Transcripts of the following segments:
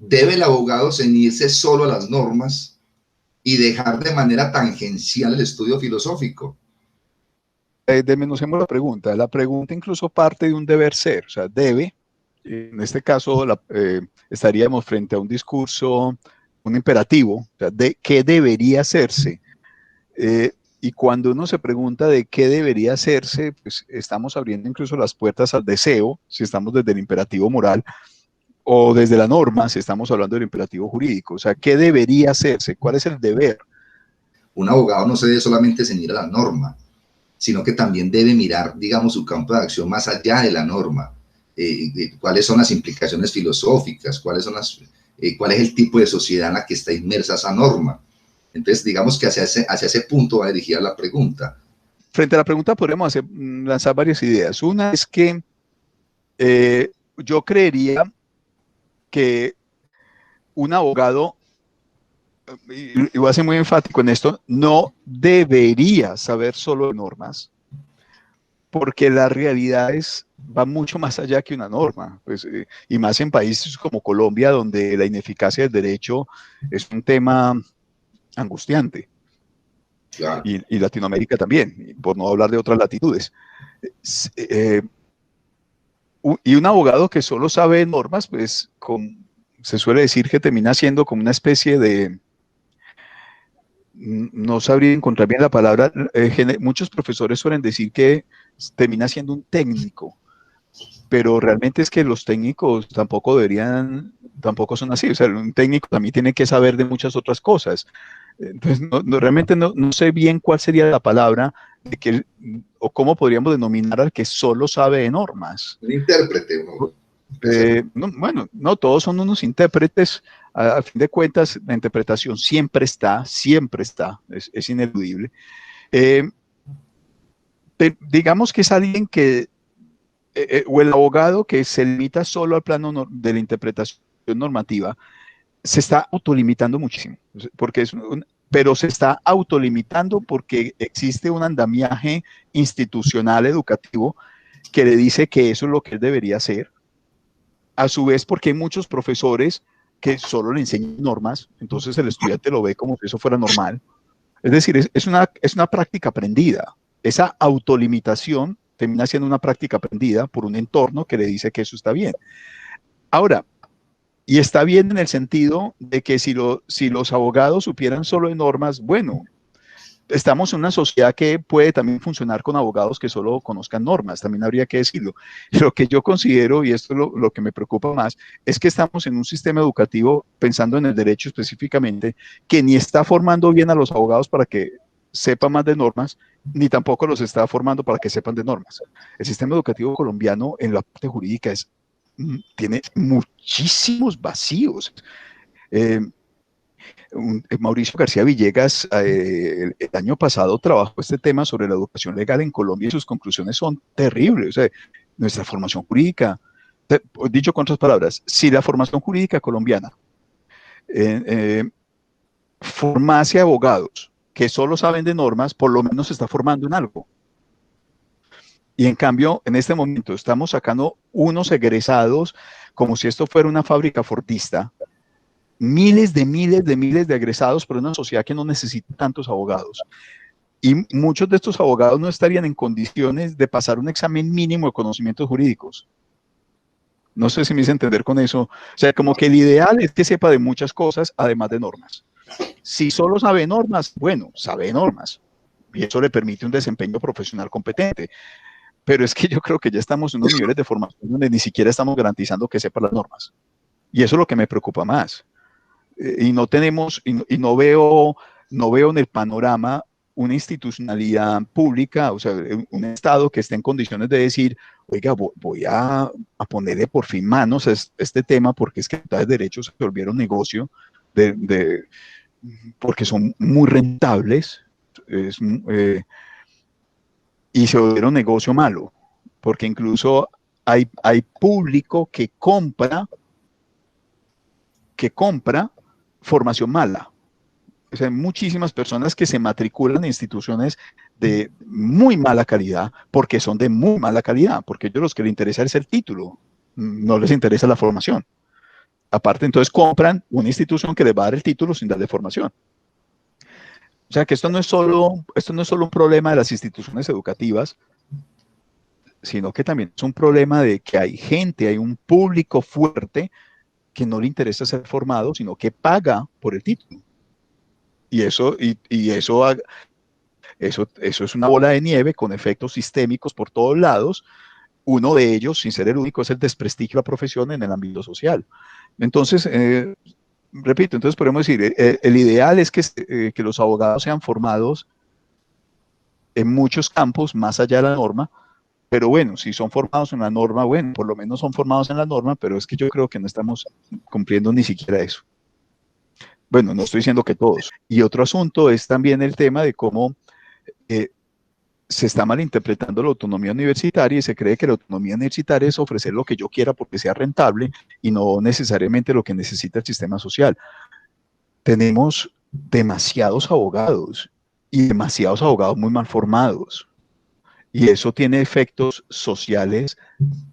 ¿Debe el abogado ceñirse solo a las normas y dejar de manera tangencial el estudio filosófico? Desmenuzemos la pregunta. La pregunta incluso parte de un deber ser, o sea, debe, en este caso estaríamos frente a un discurso, un imperativo, o sea, de qué debería hacerse. Y cuando uno se pregunta de qué debería hacerse, pues estamos abriendo incluso las puertas al deseo, si estamos desde el imperativo moral, o desde la norma, si estamos hablando del imperativo jurídico. O sea, ¿qué debería hacerse? ¿Cuál es el deber? Un abogado no se debe solamente ceñir a la norma, sino que también debe mirar, digamos, su campo de acción más allá de la norma. ¿Cuáles son las implicaciones filosóficas? ¿Cuál es el tipo de sociedad en la que está inmersa esa norma? Entonces, digamos que hacia ese punto va dirigida la pregunta. Frente a la pregunta podríamos lanzar varias ideas. Una es que yo creería que un abogado, y voy a ser muy enfático en esto, no debería saber solo de normas, porque la realidad va mucho más allá que una norma, pues, y más en países como Colombia, donde la ineficacia del derecho es un tema angustiante, Claro. y Latinoamérica también, por no hablar de otras latitudes. Y un abogado que solo sabe normas, pues se suele decir que termina siendo como una especie de, no sabría encontrar bien la palabra, muchos profesores suelen decir que termina siendo un técnico, pero realmente es que los técnicos tampoco son así. O sea, un técnico también tiene que saber de muchas otras cosas. Entonces, realmente no sé bien cuál sería la palabra o cómo podríamos denominar al que solo sabe de normas. Un intérprete. Bueno, no todos son unos intérpretes. A fin de cuentas, la interpretación siempre está, es ineludible. Digamos que es alguien o el abogado que se limita solo al plano de la interpretación normativa, se está autolimitando muchísimo, porque pero se está autolimitando porque existe un andamiaje institucional educativo que le dice que eso es lo que él debería hacer. A su vez, porque hay muchos profesores que solo le enseñan normas, entonces el estudiante lo ve como si eso fuera normal. Es decir, es una práctica aprendida. Esa autolimitación termina siendo una práctica aprendida por un entorno que le dice que eso está bien. Ahora, y está bien en el sentido de que si los abogados supieran solo de normas, bueno, estamos en una sociedad que puede también funcionar con abogados que solo conozcan normas, también habría que decirlo. Lo que yo considero, y esto es lo que me preocupa más, es que estamos en un sistema educativo, pensando en el derecho específicamente, que ni está formando bien a los abogados para que sepan más de normas, ni tampoco los está formando para que sepan de normas. El sistema educativo colombiano en la parte jurídica tiene muchísimos vacíos. Mauricio García Villegas el año pasado trabajó este tema sobre la educación legal en Colombia y sus conclusiones son terribles. O sea, nuestra formación jurídica, dicho con otras palabras, si la formación jurídica colombiana formase abogados que solo saben de normas, por lo menos se está formando en algo. Y en cambio, en este momento estamos sacando unos egresados como si esto fuera una fábrica fordista, miles de egresados por una sociedad que no necesita tantos abogados. Y muchos de estos abogados no estarían en condiciones de pasar un examen mínimo de conocimientos jurídicos. No sé si me hice entender con eso. O sea, como que el ideal es que sepa de muchas cosas, además de normas. Si solo sabe normas, bueno, sabe normas. Y eso le permite un desempeño profesional competente. Pero es que yo creo que ya estamos en unos niveles de formación donde ni siquiera estamos garantizando que sepa las normas. Y eso es lo que me preocupa más. Y no tenemos, y no veo en el panorama una institucionalidad pública, o sea, un Estado que esté en condiciones de decir, oiga, voy a ponerle por fin manos a este tema porque es que los derechos se volvieron negocio porque son muy rentables y se volvieron negocio malo, porque incluso hay público que compra formación mala. O sea, hay muchísimas personas que se matriculan en instituciones de muy mala calidad porque son de muy mala calidad, porque a ellos lo que les interesa es el título, no les interesa la formación. aparte, entonces compran una institución que les va a dar el título sin darle formación. O sea que esto no es solo un problema de las instituciones educativas, sino que también es un problema de que hay gente, hay un público fuerte que no le interesa ser formado, sino que paga por el título. Y eso es una bola de nieve con efectos sistémicos por todos lados. Uno de ellos, sin ser el único, es el desprestigio a la profesión en el ámbito social. Entonces, repito, entonces podemos decir, el ideal es que los abogados sean formados en muchos campos más allá de la norma, pero bueno, si son formados en la norma, bueno, por lo menos son formados en la norma, pero es que yo creo que no estamos cumpliendo ni siquiera eso. Bueno, no estoy diciendo que todos. Y otro asunto es también el tema de cómo se está malinterpretando la autonomía universitaria y se cree que la autonomía universitaria es ofrecer lo que yo quiera porque sea rentable y no necesariamente lo que necesita el sistema social. Tenemos demasiados abogados y demasiados abogados muy mal formados. Y eso tiene efectos sociales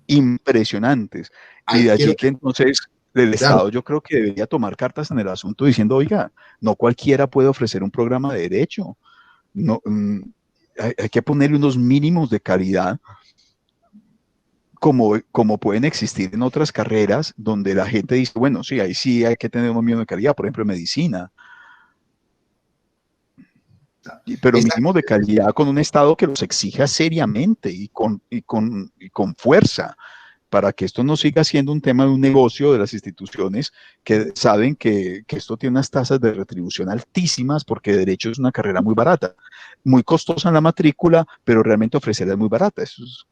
impresionantes. Y de allí que entonces el Estado yo creo que debería tomar cartas en el asunto diciendo, oiga, no cualquiera puede ofrecer un programa de derecho. No, hay que ponerle unos mínimos de calidad como pueden existir en otras carreras donde la gente dice, bueno, sí, ahí sí hay que tener unos mínimos de calidad, por ejemplo, en medicina. Pero mínimos de calidad con un Estado que los exija seriamente y con fuerza, para que esto no siga siendo un tema de un negocio de las instituciones que saben que esto tiene unas tasas de retribución altísimas porque derecho es una carrera muy barata, muy costosa en la matrícula, pero realmente ofrecerla es muy barata. Eso es...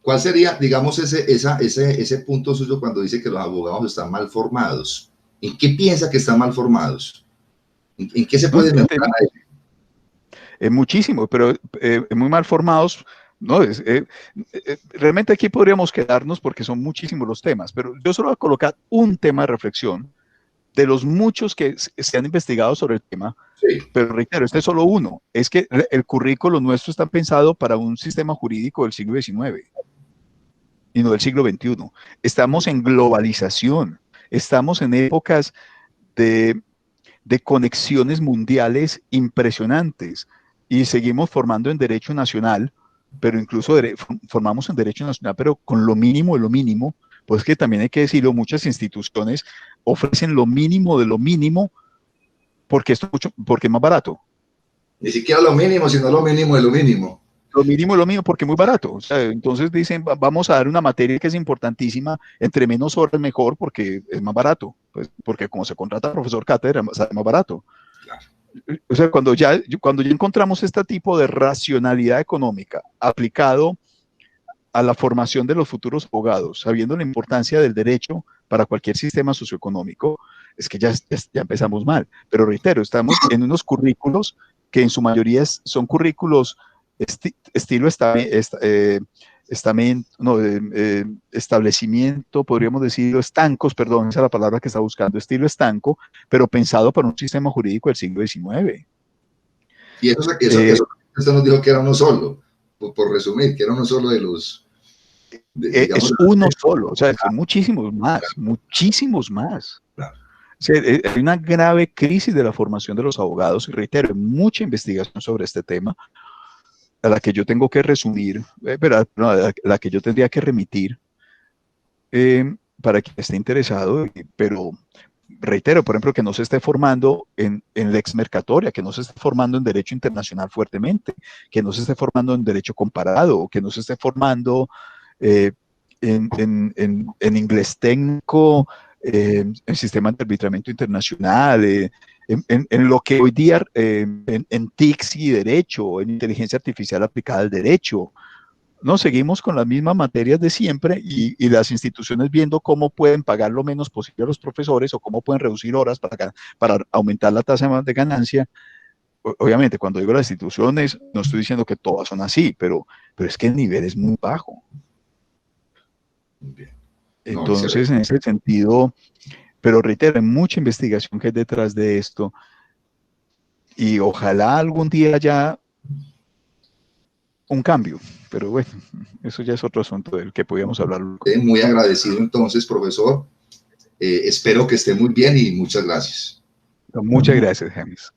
¿Cuál sería, digamos, ese punto suyo cuando dice que los abogados están mal formados? ¿En qué piensa que están mal formados? ¿En qué se puede mejorar a eso? Muchísimo, pero muy mal formados. No, realmente aquí podríamos quedarnos porque son muchísimos los temas, pero yo solo voy a colocar un tema de reflexión de los muchos que se han investigado sobre el tema, sí. Pero reitero, este es solo uno. Es que el currículo nuestro está pensado para un sistema jurídico del siglo XIX y no del siglo XXI. Estamos en globalización, estamos en épocas de conexiones mundiales impresionantes y seguimos formando en derecho nacional, pero incluso formamos en derecho nacional, pero con lo mínimo de lo mínimo, pues que también hay que decirlo, muchas instituciones ofrecen lo mínimo de lo mínimo porque porque es más barato. Ni siquiera lo mínimo, sino lo mínimo de lo mínimo. Lo mínimo es lo mínimo porque es muy barato. O sea, entonces dicen, vamos a dar una materia que es importantísima, entre menos horas mejor porque es más barato. Pues, porque como se contrata profesor cátedra, sale más barato. Claro. O sea, cuando ya encontramos este tipo de racionalidad económica aplicado a la formación de los futuros abogados, sabiendo la importancia del derecho para cualquier sistema socioeconómico, es que ya empezamos mal. Pero reitero, estamos en unos currículos que en su mayoría son currículos estilo establecimiento, podríamos decirlo, estancos, perdón, esa es la palabra que está buscando, estilo estanco, pero pensado para un sistema jurídico del siglo XIX. Y eso usted nos dijo que era uno solo, por resumir, que era uno solo de los... digamos, es uno solo, o sea, son muchísimos más, muchísimos más. Claro. O sea, hay una grave crisis de la formación de los abogados, y reitero, hay mucha investigación sobre este tema, a la que yo tengo que resumir, no, a la que yo tendría que remitir para quien esté interesado, pero reitero, por ejemplo, que no se esté formando en lex mercatoria, que no se esté formando en derecho internacional fuertemente, que no se esté formando en derecho comparado, que no se esté formando en inglés técnico, en sistemas de arbitramiento internacional, en lo que hoy día en TICS y derecho, en inteligencia artificial aplicada al derecho. No, seguimos con las mismas materias de siempre y las instituciones viendo cómo pueden pagar lo menos posible a los profesores o cómo pueden reducir horas para aumentar la tasa de ganancia. Obviamente, cuando digo las instituciones, no estoy diciendo que todas son así, pero es que el nivel es muy bajo. Entonces, en ese sentido, pero reitero, hay mucha investigación que hay detrás de esto y ojalá algún día haya un cambio, pero bueno, eso ya es otro asunto del que podíamos hablar. Muy agradecido entonces, profesor, Espero que esté muy bien y muchas gracias. Muchas gracias, James.